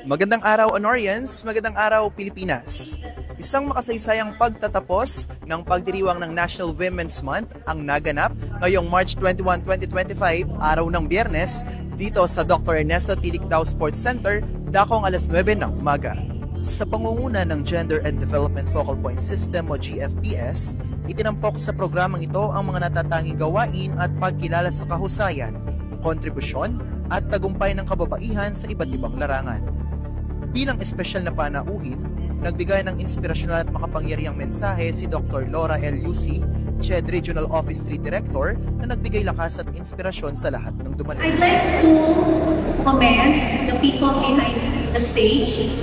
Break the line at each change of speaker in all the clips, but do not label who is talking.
Magandang araw Honorians, magandang araw Pilipinas. Isang makasaysayang pagtatapos ng pagdiriwang ng National Women's Month ang naganap ngayong March 21, 2025, araw ng Biyernes, dito sa Dr. Ernesto T. Licdao Sports Center, dakong alas 9 ng umaga. Sa pangunguna ng Gender and Development Focal Point System o GFPS, itinampok sa programang ito ang mga natatanging gawain at pagkilala sa kahusayan, kontribusyon at tagumpay ng kababaihan sa iba't ibang larangan. Bilang espesyal na panauhin, nagbigay ng inspirasyonal at makapangyarihang mensahe si Dr. Laura L. Yusi, CHED Regional Office 3 Director, na nagbigay lakas at inspirasyon sa lahat ng dumalo.
I'd like to commend the people behind the stage.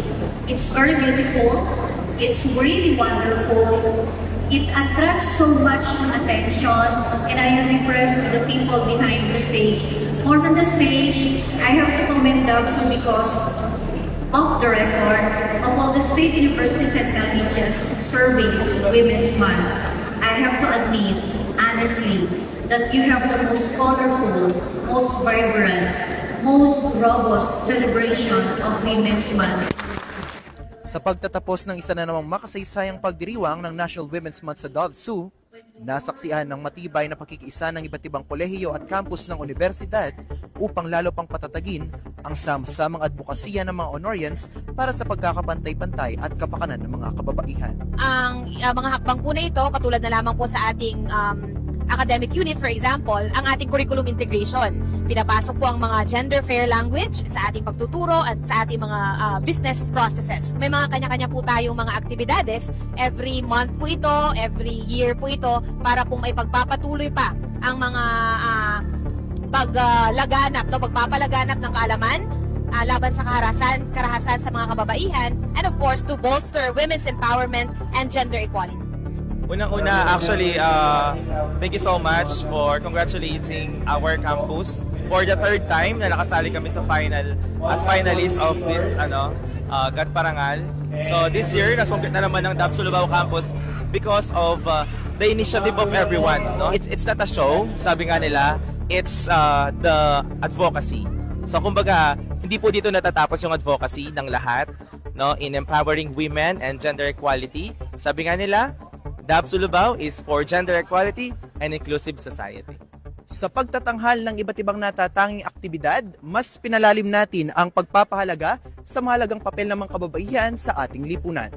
It's very beautiful. It's really wonderful. It attracts so much attention, and I am impressed with the people behind the stage. More than the stage, I have to commend DAVSU because of the record of all the state universities and colleges serving Women's Month. I have to admit, honestly, that you have the most colorful, most vibrant, most robust celebration of Women's Month.
Sa pagtatapos ng isa na namang makasaysayang pagdiriwang ng National Women's Month sa DAVSU, nasaksihan ng matibay na pakikiisa ng iba't ibang kolehiyo at campus ng universidad upang lalo pang patatagin ang sama-samang advokasya ng mga Honorians para sa pagkakapantay-pantay at kapakanan ng mga kababaihan.
Ang mga hakbang po na ito, katulad na lamang po sa ating academic unit, for example, ang ating curriculum integration. Pinapasok po ang mga gender fair language sa ating pagtuturo at sa ating mga business processes. May mga kanya-kanya po tayong mga aktibidades. Every month po ito, every year po ito, para po may pagpapatuloy pa ang mga pagpapalaganap ng kaalaman laban sa karahasan sa mga kababaihan, and of course, to bolster women's empowerment and gender equality.
Unang-una, actually, thank you so much for congratulating our campus for the third time na nakasali kami sa final as finalists of this GAT Parangal. So this year, nasungkit na naman ng DAVSU Lubao Campus because of the initiative of everyone. No? It's not a show, sabi nga nila, it's the advocacy. So kumbaga, hindi po dito natatapos yung advocacy ng lahat, no, in empowering women and gender equality. Sabi nga nila, DAVSU Lubao is for gender equality and inclusive society.
Sa pagtatanghal ng iba't ibang natatanging aktibidad, mas pinalalim natin ang pagpapahalaga sa mahalagang papel ng mga kababaihan sa ating lipunan.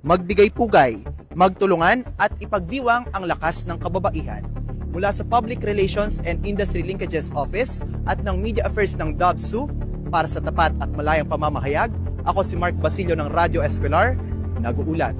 Magbigay pugay, magtulungan at ipagdiwang ang lakas ng kababaihan. Mula sa Public Relations and Industry Linkages Office at ng Media Affairs ng DAVSU, para sa tapat at malayang pamamahayag, ako si Mark Basilio ng Radyo Escolar, nag-uulat.